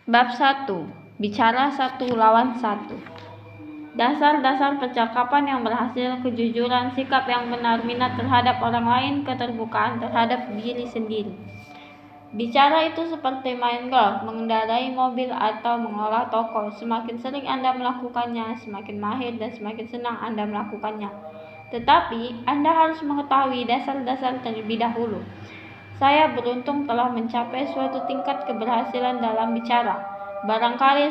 Bab 1. Bicara satu lawan satu. Dasar-dasar percakapan yang berhasil: kejujuran, sikap yang benar, minat terhadap orang lain, keterbukaan terhadap diri sendiri. Bicara itu seperti main golf, mengendarai mobil, atau mengolah toko. Semakin sering Anda melakukannya, semakin mahir dan semakin senang Anda melakukannya. Tetapi Anda harus mengetahui dasar-dasar terlebih dahulu. Saya beruntung telah mencapai suatu tingkat keberhasilan dalam bicara. Barangkali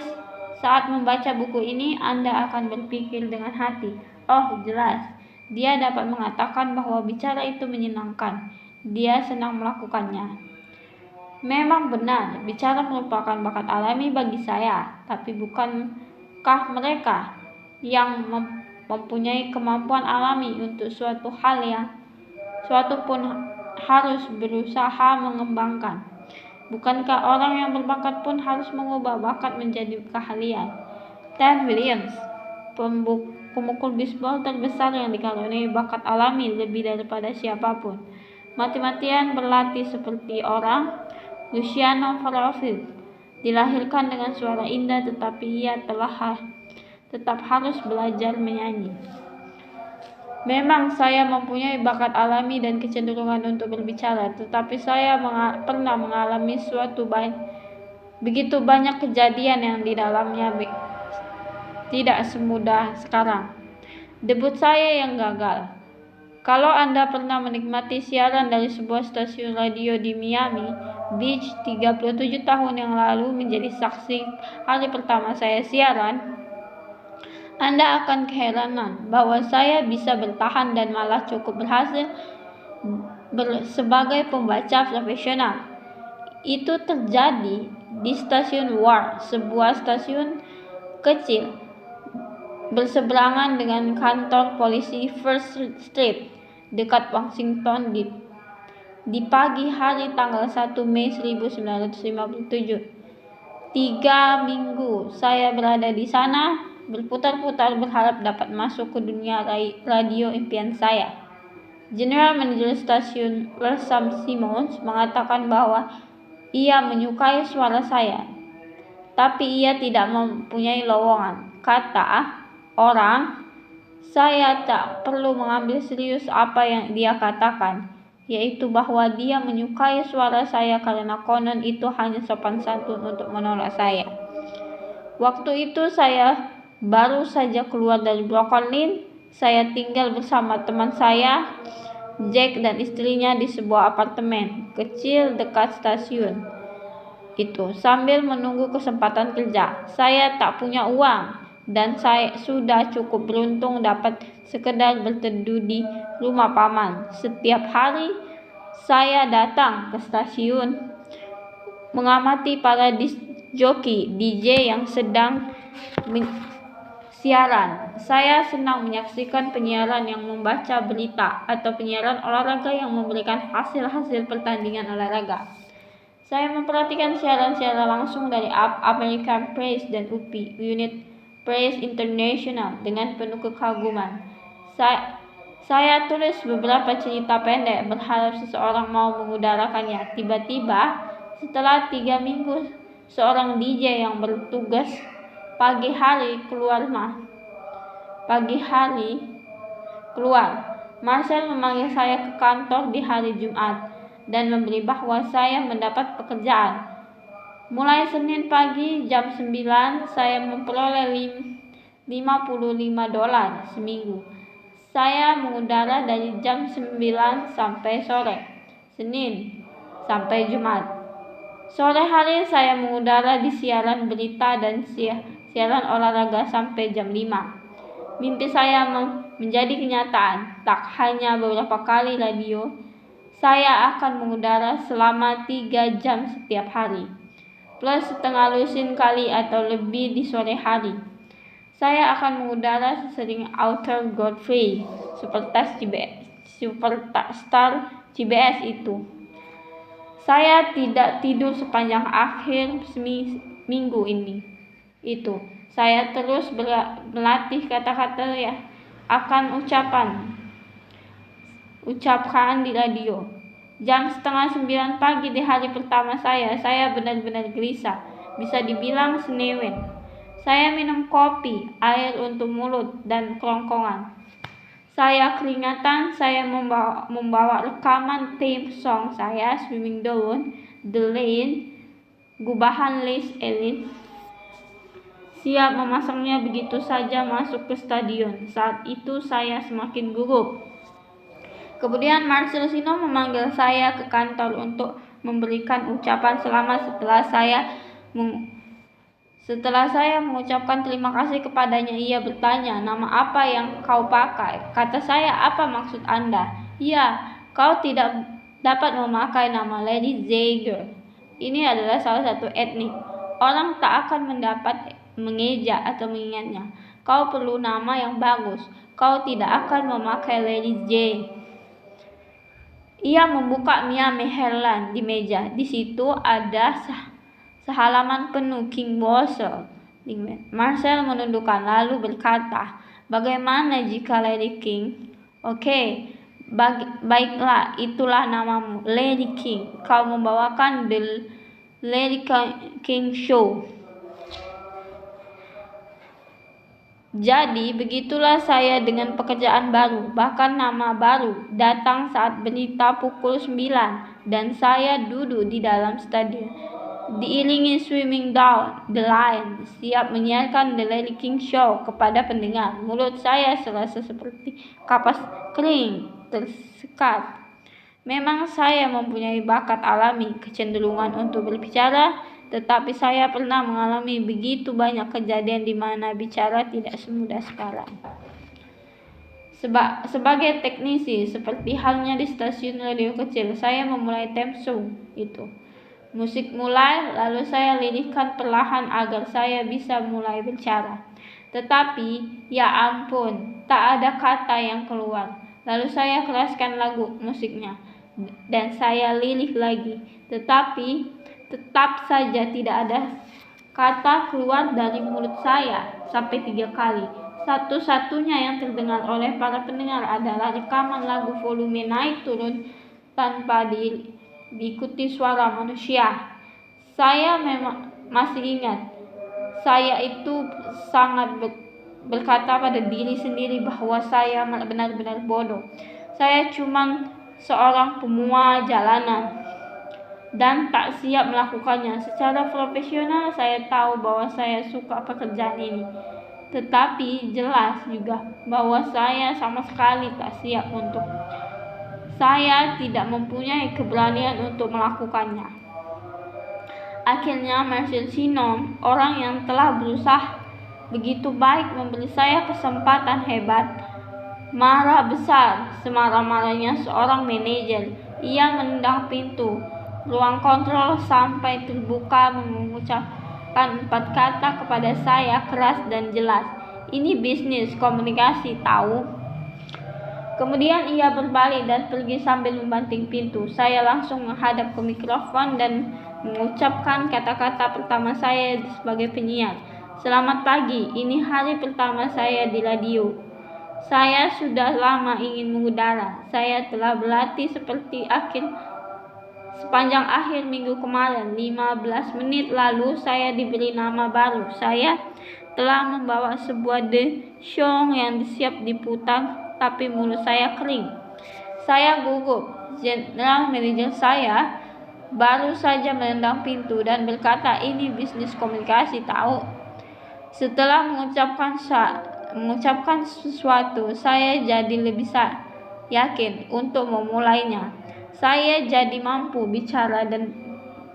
saat membaca buku ini Anda akan berpikir dengan hati, "Oh, jelas, dia dapat mengatakan bahwa bicara itu menyenangkan. Dia senang melakukannya." Memang benar, bicara merupakan bakat alami bagi saya, tapi bukankah mereka yang mempunyai kemampuan alami untuk suatu pun harus berusaha mengembangkan? Bukankah orang yang berbakat pun harus mengubah bakat menjadi keahlian? Ted Williams, pemukul bisbol terbesar yang dikaruniai bakat alami lebih daripada siapapun, mati-matian berlatih seperti orang. Luciano Pavarotti dilahirkan dengan suara indah, tetapi ia tetap harus belajar menyanyi. Memang saya mempunyai bakat alami dan kecenderungan untuk berbicara, tetapi saya pernah mengalami begitu banyak kejadian yang di dalamnya tidak semudah sekarang. Debut saya yang gagal. Kalau Anda pernah menikmati siaran dari sebuah stasiun radio di Miami Beach 37 tahun yang lalu menjadi saksi hari pertama saya siaran, Anda akan keheranan bahwa saya bisa bertahan dan malah cukup berhasil sebagai pembaca profesional. Itu terjadi di stasiun Ward, sebuah stasiun kecil berseberangan dengan kantor polisi First Street dekat Washington di pagi hari tanggal 1 Mei 1957. 3 minggu saya berada di sana, berputar-putar berharap dapat masuk ke dunia radio impian saya. General Manager stasiun Sam Simmons mengatakan bahwa ia menyukai suara saya, tapi ia tidak mempunyai lowongan. Kata orang, saya tak perlu mengambil serius apa yang dia katakan, yaitu bahwa dia menyukai suara saya karena konon itu hanya sopan santun untuk menolak saya. Waktu itu saya baru saja keluar dari Brooklyn. Saya tinggal bersama teman saya, Jack, dan istrinya di sebuah apartemen kecil dekat stasiun itu sambil menunggu kesempatan kerja. Saya tak punya uang dan saya sudah cukup beruntung dapat sekedar berteduh di rumah paman. Setiap hari saya datang ke stasiun mengamati para disc joki DJ yang sedang siaran. Saya senang menyaksikan penyiaran yang membaca berita atau penyiaran olahraga yang memberikan hasil-hasil pertandingan olahraga. Saya memperhatikan siaran-siaran langsung dari American Press dan UPI, Unit Press International, dengan penuh kekaguman. Saya tulis beberapa cerita pendek, berharap seseorang mau mengudarakannya. Tiba-tiba, setelah 3 minggu, seorang DJ yang bertugas pagi hari keluar. Marcel memanggil saya ke kantor di hari Jumat dan memberi bahwa saya mendapat pekerjaan. Mulai Senin pagi jam 9, saya memperoleh $55 seminggu. Saya mengudara dari jam 9 sampai sore, Senin sampai Jumat. Sore hari saya mengudara di siaran berita dan siaran olahraga sampai jam 5. Mimpi saya menjadi kenyataan. Tak hanya beberapa kali radio, saya akan mengudara selama 3 jam setiap hari, plus setengah lusin kali atau lebih di sore hari. Saya akan mengudara sesering Arthur Godfrey, superstar CBS itu. Saya tidak tidur sepanjang akhir minggu itu. Saya terus berlatih kata-kata yang akan ucapkan di radio. Jam 8:30 pagi di hari pertama saya benar-benar gelisah. bisa dibilang senewen. Saya minum kopi, air untuk mulut dan kerongkongan. Saya keringatan, saya membawa rekaman theme song saya, Swimming Down the Lane, gubahan Les Ellen. Siap memasangnya begitu saja masuk ke stadion. Saat itu saya semakin gugup. Kemudian Marcel Sino memanggil saya ke kantor untuk memberikan ucapan selamat setelah saya mengucapkan terima kasih kepadanya. Ia bertanya, "Nama apa yang kau pakai?" Kata saya, "Apa maksud Anda?" "Ya, kau tidak dapat memakai nama Lady Zager. Ini adalah salah satu etnik. Orang tak akan mendapat mengeja atau mengingatnya. Kau perlu nama yang bagus. Kau tidak akan memakai Lady J." Ia membuka Miami Herald di meja. Di situ ada sehalaman penuh King Boswell. Marcel menundukkan lalu berkata, "Bagaimana jika Lady King?" "Oke, baiklah, itulah namamu, Lady King. Kau membawakan The Lady King Show." Jadi begitulah saya dengan pekerjaan baru, bahkan nama baru, datang saat berita pukul 9 dan saya duduk di dalam stadion. Diiringi Swimming Down the Line, siap menyiarkan The Lady King Show kepada pendengar. Mulut saya serasa seperti kapas kering tersekat. Memang saya mempunyai bakat alami, kecenderungan untuk berbicara, tetapi saya pernah mengalami begitu banyak kejadian di mana bicara tidak semudah sekarang. Sebagai teknisi, seperti halnya di stasiun radio kecil, saya memulai theme song itu. Musik mulai, lalu saya lirikkan perlahan agar saya bisa mulai bicara. Tetapi, ya ampun, tak ada kata yang keluar. Lalu saya keraskan lagu musiknya, dan saya lirik lagi. Tetapi, tetap saja tidak ada kata keluar dari mulut saya sampai 3 kali. Satu-satunya yang terdengar oleh para pendengar adalah rekaman lagu volume naik turun tanpa diikuti suara manusia. Saya memang masih ingat, saya itu sangat berkata pada diri sendiri bahwa saya benar-benar bodoh. Saya cuma seorang pemula jalanan dan tak siap melakukannya. Secara profesional saya tahu bahwa saya suka pekerjaan ini, tetapi jelas juga bahwa saya sama sekali tak siap untuk. Saya tidak mempunyai keberanian untuk melakukannya. Akhirnya Marcel Sino, orang yang telah berusaha begitu baik memberi saya kesempatan hebat, marah besar, semarah-marahnya seorang manajer. Ia menendang pintu ruang kontrol sampai terbuka, mengucapkan 4 kata kepada saya keras dan jelas, "Ini bisnis komunikasi, tahu?" Kemudian ia berbalik dan pergi sambil membanting pintu. Saya langsung menghadap ke mikrofon dan mengucapkan kata-kata pertama saya sebagai penyiar. "Selamat pagi, ini hari pertama saya di radio. Saya sudah lama ingin mengudara. Saya telah berlatih sepanjang akhir minggu kemarin. 15 menit lalu saya diberi nama baru. Saya telah membawa sebuah The Show yang siap diputar, tapi mulut saya kering. Saya gugup. General manager saya baru saja menendang pintu dan berkata, "Ini bisnis komunikasi, tahu?" Setelah mengucapkan sesuatu, saya jadi lebih yakin untuk memulainya. Saya jadi mampu bicara dan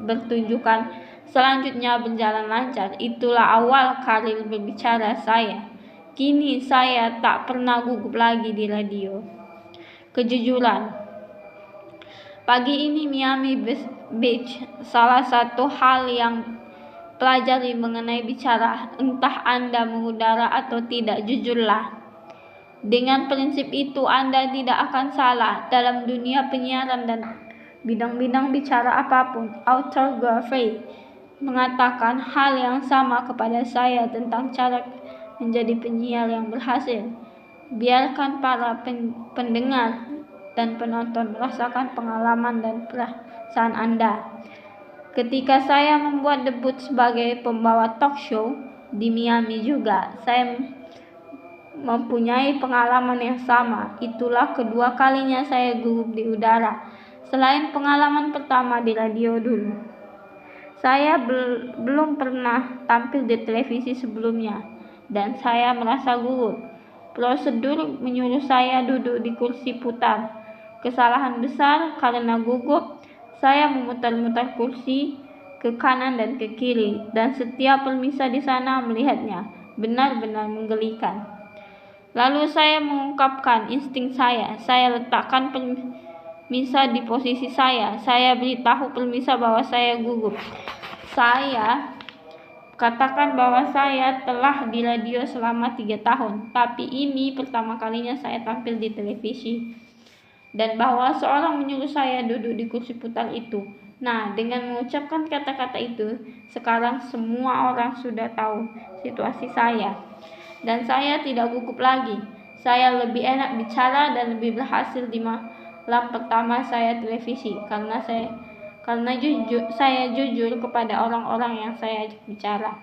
bertunjukkan selanjutnya berjalan lancar. Itulah awal karir berbicara saya. Kini saya tak pernah gugup lagi di radio. Kejujuran. Pagi ini Miami Beach, salah satu hal yang pelajari mengenai bicara, entah Anda mengudara atau tidak, jujurlah. Dengan prinsip itu Anda tidak akan salah dalam dunia penyiaran dan bidang-bidang bicara apapun. Author Garvey mengatakan hal yang sama kepada saya tentang cara menjadi penyiar yang berhasil. Biarkan para pendengar dan penonton merasakan pengalaman dan perasaan Anda. Ketika saya membuat debut sebagai pembawa talk show di Miami juga, saya mempunyai pengalaman yang sama. Itulah kedua kalinya saya gugup di udara. Selain pengalaman pertama di radio dulu, saya belum pernah tampil di televisi sebelumnya, dan saya merasa gugup. Prosedur menyuruh saya duduk di kursi putar. Kesalahan besar karena gugup, saya memutar-mutar kursi ke kanan dan ke kiri, dan setiap pemirsa di sana melihatnya. Benar-benar menggelikan. Lalu saya mengungkapkan insting saya. Saya letakkan pemirsa di posisi saya. Saya beritahu pemirsa bahwa saya gugup. Saya katakan bahwa saya telah di radio selama 3 tahun, tapi ini pertama kalinya saya tampil di televisi. Dan bahwa seorang menyuruh saya duduk di kursi putar itu. Nah, dengan mengucapkan kata-kata itu, sekarang semua orang sudah tahu situasi saya. Dan saya tidak gugup lagi. Saya lebih enak bicara dan lebih berhasil di malam pertama saya televisi karena saya jujur kepada orang-orang yang saya ajak bicara.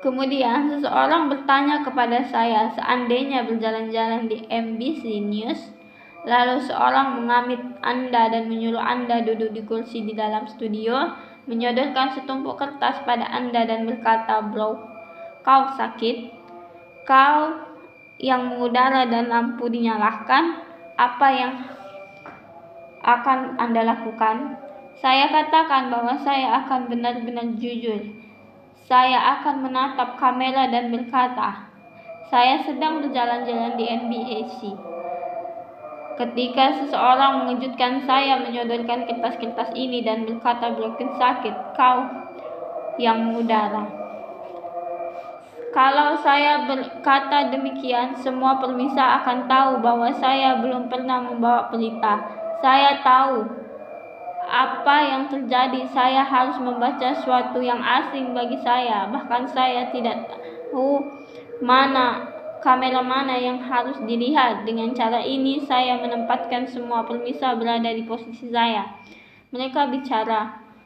Kemudian seseorang bertanya kepada saya seandainya berjalan-jalan di NBC News, lalu seorang mengamit Anda dan menyuruh Anda duduk di kursi di dalam studio, menyodorkan setumpuk kertas pada Anda dan berkata, "Bro, kau sakit? Kau yang mengudara dan lampu dinyalakan, apa yang akan Anda lakukan?" Saya katakan bahwa saya akan benar-benar jujur. Saya akan menatap kamera dan berkata, "Saya sedang berjalan-jalan di NBC." Ketika seseorang mengejutkan saya menyodorkan kertas-kertas ini dan berkata, "Broken sakit, kau yang mengudara." Kalau saya berkata demikian, semua pemirsa akan tahu bahwa saya belum pernah membawa berita. Saya tahu apa yang terjadi. Saya harus membaca sesuatu yang asing bagi saya. Bahkan saya tidak tahu kamera mana yang harus dilihat. Dengan cara ini, saya menempatkan semua pemirsa berada di posisi saya. Mereka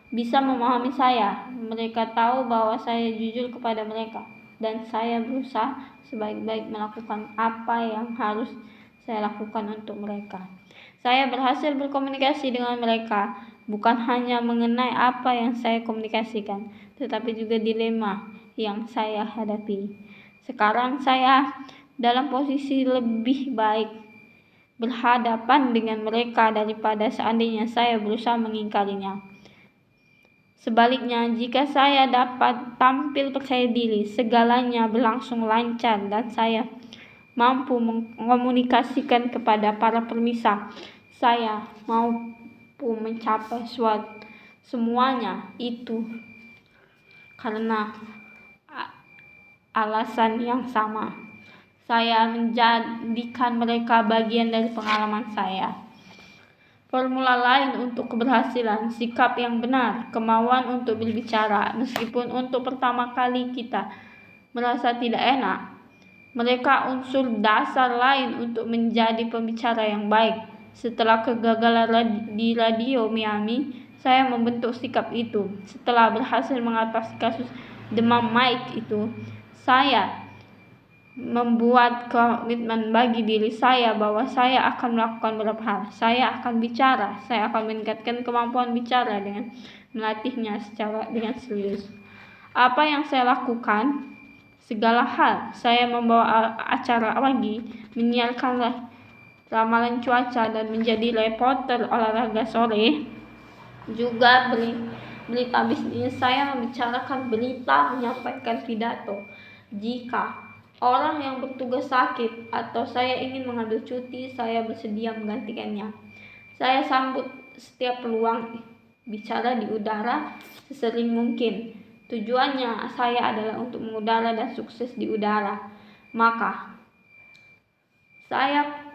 bisa memahami saya. Mereka tahu bahwa saya jujur kepada mereka. Dan saya berusaha sebaik-baik melakukan apa yang harus saya lakukan untuk mereka. Saya berhasil berkomunikasi dengan mereka, bukan hanya mengenai apa yang saya komunikasikan, tetapi juga dilema yang saya hadapi. Sekarang saya dalam posisi lebih baik berhadapan dengan mereka daripada seandainya saya berusaha mengingkarinya. Sebaliknya, jika saya dapat tampil percaya diri, segalanya berlangsung lancar dan saya mampu mengkomunikasikan kepada para pemirsa. Saya mampu mencapai semuanya itu karena alasan yang sama. Saya menjadikan mereka bagian dari pengalaman saya. Formula lain untuk keberhasilan, sikap yang benar, kemauan untuk berbicara. Meskipun untuk pertama kali kita merasa tidak enak, mereka unsur dasar lain untuk menjadi pembicara yang baik. Setelah kegagalan di radio Miami, saya membentuk sikap itu. Setelah berhasil mengatasi kasus demam mic itu, saya membuat komitmen bagi diri saya bahwa saya akan melakukan beberapa hal. Saya akan bicara, saya akan meningkatkan kemampuan bicara dengan melatihnya dengan serius. Apa yang saya lakukan? Segala hal. Saya membawa acara pagi, menyiarkan ramalan cuaca, dan menjadi reporter olahraga sore. Juga berita bisnis. Saya membicarakan berita, menyampaikan pidato. Jika orang yang bertugas sakit atau saya ingin mengambil cuti, saya bersedia menggantikannya. Saya sambut setiap peluang bicara di udara sesering mungkin. Tujuannya saya adalah untuk mengudara dan sukses di udara. Maka saya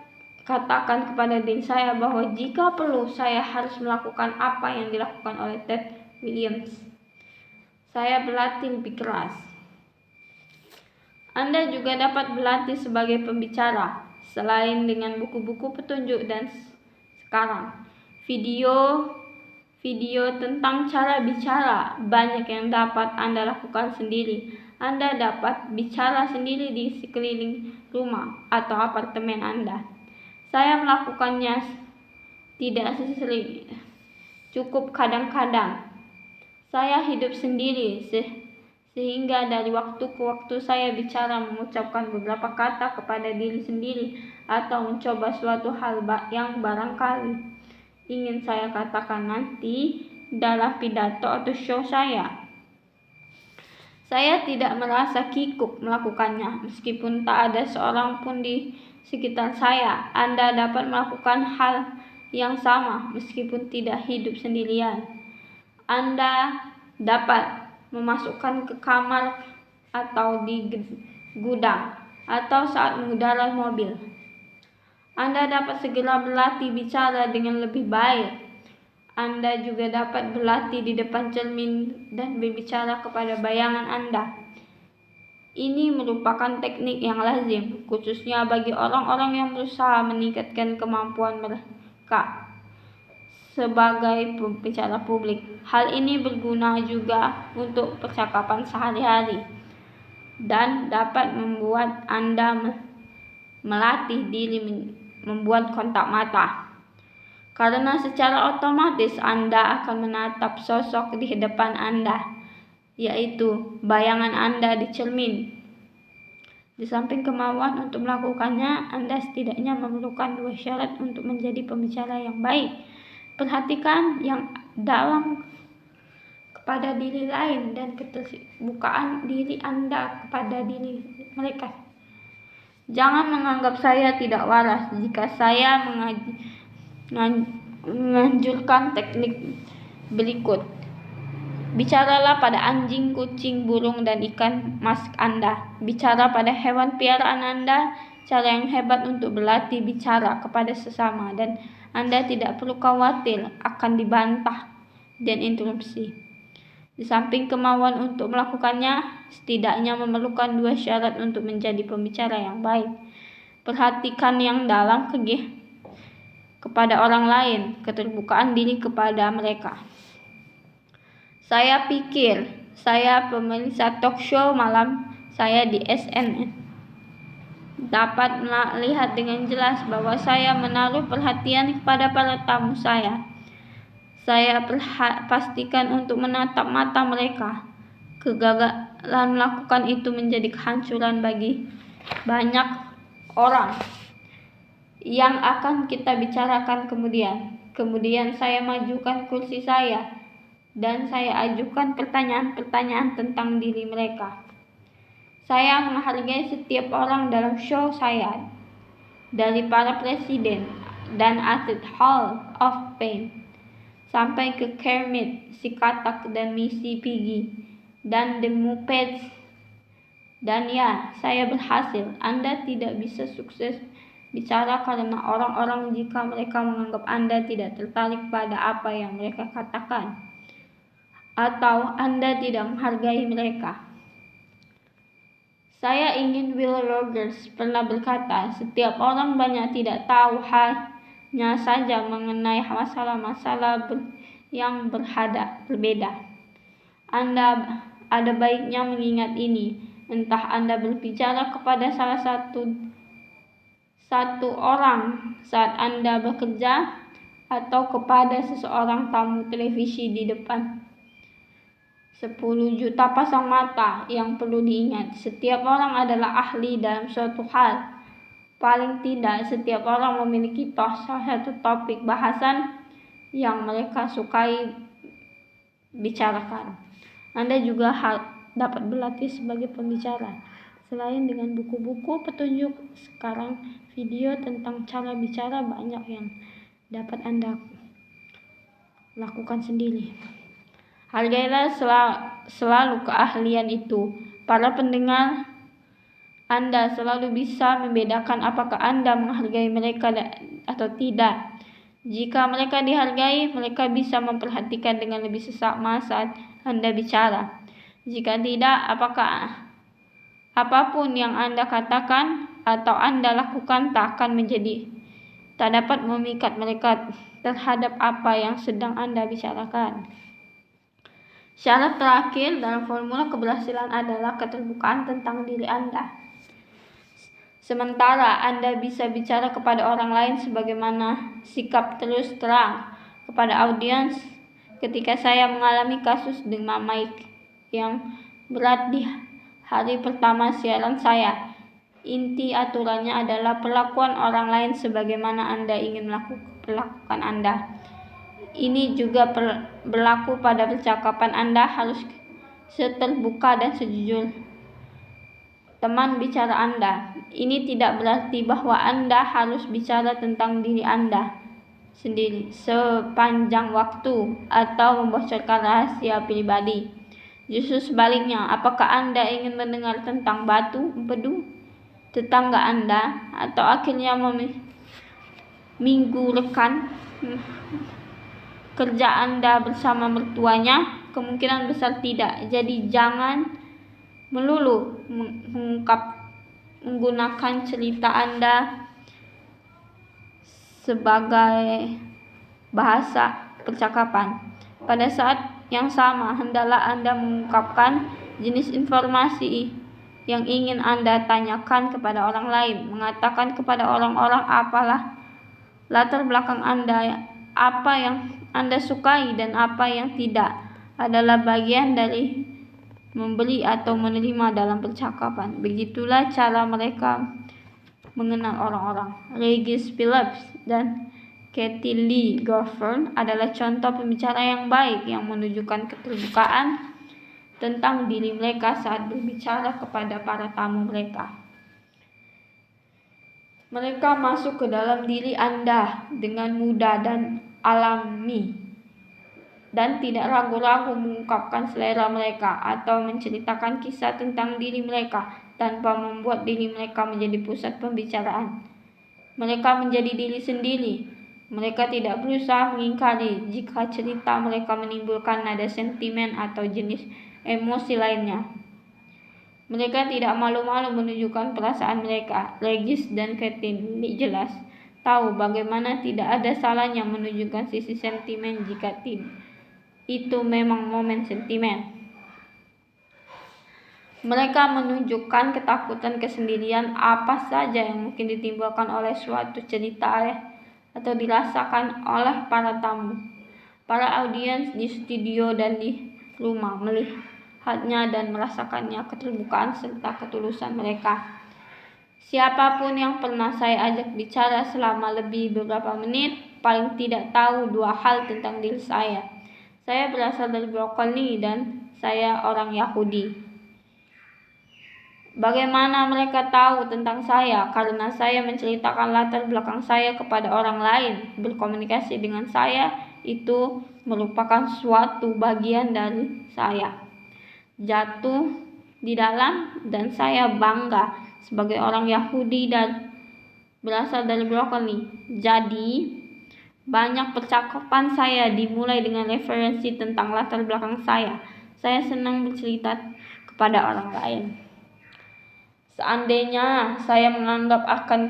katakan kepada diri saya bahwa jika perlu saya harus melakukan apa yang dilakukan oleh Ted Williams. Saya berlatih lebih keras. Anda juga dapat berlatih sebagai pembicara, selain dengan buku-buku petunjuk dan sekarang video tentang cara bicara. Banyak yang dapat Anda lakukan sendiri. Anda dapat bicara sendiri di sekeliling rumah atau apartemen Anda. Saya melakukannya tidak sering, cukup kadang-kadang. Saya hidup sendiri sehingga dari waktu ke waktu saya bicara, mengucapkan beberapa kata kepada diri sendiri atau mencoba suatu hal yang barangkali ingin saya katakan nanti dalam pidato atau show saya. Saya tidak merasa kikuk melakukannya, meskipun tak ada seorang pun di sekitar saya. Anda dapat melakukan hal yang sama meskipun tidak hidup sendirian. Anda dapat memasukkan ke kamar atau di gudang atau saat mengendarai mobil. Anda dapat segera berlatih bicara dengan lebih baik. Anda juga dapat berlatih di depan cermin dan berbicara kepada bayangan Anda. Ini merupakan teknik yang lazim, khususnya bagi orang-orang yang berusaha meningkatkan kemampuan mereka sebagai pembicara publik. Hal ini berguna juga untuk percakapan sehari-hari dan dapat membuat Anda melatih diri membuat kontak mata. Karena secara otomatis Anda akan menatap sosok di depan Anda, yaitu bayangan Anda di cermin. Di samping kemauan untuk melakukannya, Anda setidaknya memerlukan 2 syarat untuk menjadi pembicara yang baik. Perhatikan yang dalam kepada diri lain dan keterbukaan diri Anda kepada diri mereka. Jangan menganggap saya tidak waras jika saya menganjurkan teknik berikut. Bicaralah pada anjing, kucing, burung, dan ikan mas Anda. Bicara pada hewan piaraan Anda, cara yang hebat untuk berlatih bicara kepada sesama, dan Anda tidak perlu khawatir akan dibantah dan interupsi. Di samping kemauan untuk melakukannya, setidaknya memerlukan 2 syarat untuk menjadi pembicara yang baik. Perhatikan yang dalam kepada orang lain, keterbukaan diri kepada mereka. Saya pikir saya pemirsa talk show malam saya di CNN dapat melihat dengan jelas bahwa saya menaruh perhatian kepada para tamu saya. Saya pastikan untuk menatap mata mereka. Kegagalan melakukan itu menjadi kehancuran bagi banyak orang yang akan kita bicarakan kemudian. Kemudian saya majukan kursi saya dan saya ajukan pertanyaan-pertanyaan tentang diri mereka. Saya menghargai setiap orang dalam show saya, dari para presiden dan atlet Hall of Fame sampai ke Kermit, si Katak, dan Missy Piggy, dan The Muppets. Dan ya, saya berhasil. Anda tidak bisa sukses bicara karena orang-orang jika mereka menganggap Anda tidak tertarik pada apa yang mereka katakan, atau Anda tidak menghargai mereka. Saya ingin Will Rogers pernah berkata, setiap orang banyak tidak tahu hanya saja mengenai masalah-masalah yang berbeda. Anda ada baiknya mengingat ini, entah Anda berbicara kepada salah satu orang saat Anda bekerja atau kepada seseorang tamu televisi di depan 10 juta pasang mata. Yang perlu diingat, setiap orang adalah ahli dalam suatu hal. Paling tidak, setiap orang memiliki salah satu topik bahasan yang mereka sukai bicarakan. Anda juga dapat berlatih sebagai pembicara. Selain dengan buku-buku petunjuk, sekarang video tentang cara bicara banyak yang dapat Anda lakukan sendiri. Hargailah selalu keahlian itu. Para pendengar Anda selalu bisa membedakan apakah Anda menghargai mereka atau tidak. Jika mereka dihargai, mereka bisa memperhatikan dengan lebih seksama saat Anda bicara. Jika tidak, apapun yang Anda katakan atau Anda lakukan tak akan tak dapat memikat mereka terhadap apa yang sedang Anda bicarakan. Syarat terakhir dalam formula keberhasilan adalah keterbukaan tentang diri Anda. Sementara Anda bisa bicara kepada orang lain sebagaimana sikap terus terang kepada audiens ketika saya mengalami kasus demam Mike yang berat di hari pertama siaran saya. Inti aturannya adalah perlakuan orang lain sebagaimana Anda ingin melakukan Anda. Ini juga berlaku pada percakapan Anda harus seterbuka dan sejujur teman bicara Anda. Ini tidak berarti bahwa Anda harus bicara tentang diri Anda sendiri sepanjang waktu atau membocorkan rahasia pribadi. Justru sebaliknya, apakah Anda ingin mendengar tentang batu empedu tetangga Anda atau akhirnya minggu rekan kerja Anda bersama mertuanya? Kemungkinan besar tidak. Jadi jangan melulu menggunakan cerita Anda sebagai bahasa percakapan. Pada saat yang sama, hendaklah Anda mengungkapkan jenis informasi yang ingin Anda tanyakan kepada orang lain. Mengatakan kepada orang-orang apalah latar belakang Anda, apa yang Anda sukai dan apa yang tidak, adalah bagian dari memberi atau menerima dalam percakapan. Begitulah cara mereka mengenal orang-orang. Regis Phillips dan Katie Lee Goffern adalah contoh pembicara yang baik yang menunjukkan keterbukaan tentang diri mereka saat berbicara kepada para tamu mereka. Mereka masuk ke dalam diri Anda dengan mudah dan alami dan tidak ragu-ragu mengungkapkan selera mereka atau menceritakan kisah tentang diri mereka tanpa membuat diri mereka menjadi pusat pembicaraan. Mereka menjadi diri sendiri. Mereka tidak berusaha mengingkari jika cerita mereka menimbulkan nada sentimen atau jenis emosi lainnya. Mereka tidak malu-malu menunjukkan perasaan mereka. Regis dan Kathleen jelas tahu bagaimana tidak ada salahnya menunjukkan sisi sentimen jika itu memang momen sentimen. Mereka menunjukkan ketakutan kesendirian apa saja yang mungkin ditimbulkan oleh suatu cerita atau dirasakan oleh para tamu. Para audiens di studio dan di rumah melihatnya dan merasakannya keterbukaan serta ketulusan mereka. Siapapun yang pernah saya ajak bicara selama lebih beberapa menit paling tidak tahu dua hal tentang diri saya. Saya berasal dari Brokoli dan saya orang Yahudi. Bagaimana mereka tahu tentang saya? Karena saya menceritakan latar belakang saya kepada orang lain. Berkomunikasi dengan saya itu merupakan suatu bagian dari saya. Jatuh di dalam dan saya bangga sebagai orang Yahudi dan berasal dari Brokoli. Jadi banyak percakapan saya dimulai dengan referensi tentang latar belakang saya. Saya senang bercerita kepada orang lain. Seandainya saya menganggap akan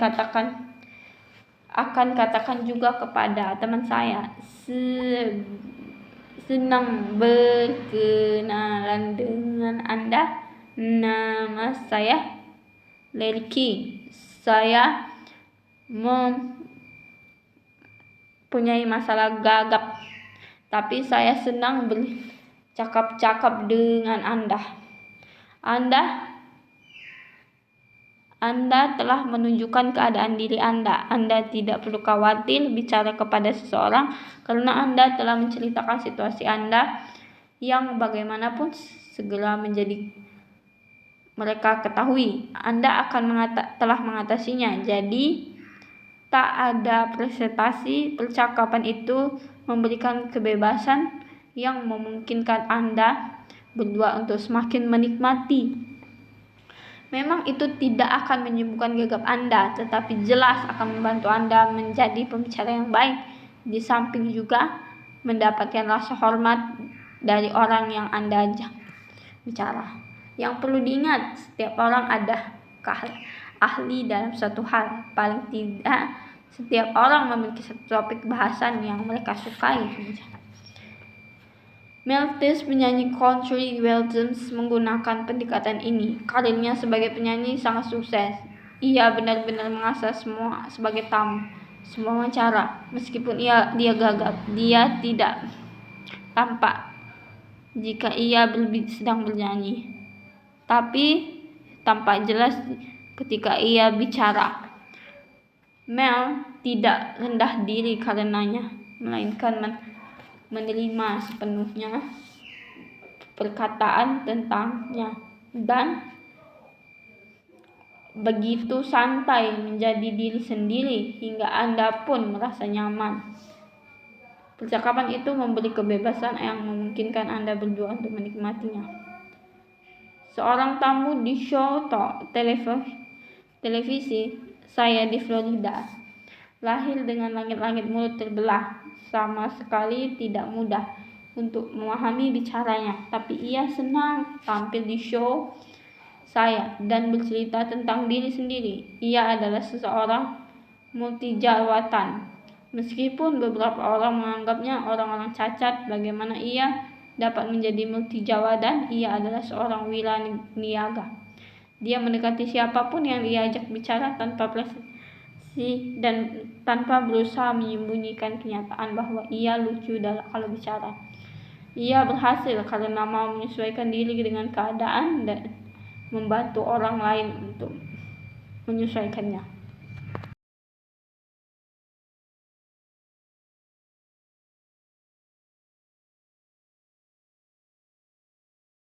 katakan juga kepada teman saya, senang berkenalan dengan Anda. Nama saya Larry King. Saya mempunyai masalah gagap, tapi saya senang bercakap-cakap dengan Anda. Anda telah menunjukkan keadaan diri Anda. Anda tidak perlu khawatir bicara kepada seseorang karena Anda telah menceritakan situasi Anda yang bagaimanapun segera menjadi mereka ketahui. Anda akan telah mengatasinya. Jadi tak ada presentasi. Percakapan itu memberikan kebebasan yang memungkinkan Anda berdua untuk semakin menikmati. Memang itu tidak akan menyembuhkan gagap Anda, tetapi jelas akan membantu Anda menjadi pembicara yang baik. Di samping juga mendapatkan rasa hormat dari orang yang Anda ajak bicara. Yang perlu diingat, setiap orang ada ahli dalam suatu hal. Paling tidak Setiap orang memiliki satu topik bahasan yang mereka sukai. Maltese, penyanyi country Williams, menggunakan pendekatan ini. Karirnya sebagai penyanyi sangat sukses. Ia benar-benar mengasah semua sebagai tamu, semua wawancara. Meskipun dia gagal, dia tidak tampak jika ia sedang bernyanyi, tapi tampak jelas ketika ia bicara. Mel tidak rendah diri karenanya, melainkan menerima sepenuhnya perkataan tentangnya dan begitu santai menjadi diri sendiri hingga Anda pun merasa nyaman. Percakapan itu memberi kebebasan yang memungkinkan Anda berdua untuk menikmatinya. Seorang tamu di show televisi saya di Florida, lahir dengan langit-langit mulut terbelah. Sama sekali tidak mudah untuk memahami bicaranya, tapi ia senang tampil di show saya dan bercerita tentang diri sendiri. Ia adalah seseorang multijawatan. Meskipun beberapa orang menganggapnya orang-orang cacat, bagaimana ia dapat menjadi multijawa, dan ia adalah seorang wira niaga. Dia mendekati siapapun yang diajak bicara tanpa prestasi dan tanpa berusaha menyembunyikan kenyataan bahwa ia lucu kalau bicara. Ia berhasil karena mau menyesuaikan diri dengan keadaan dan membantu orang lain untuk menyesuaikannya.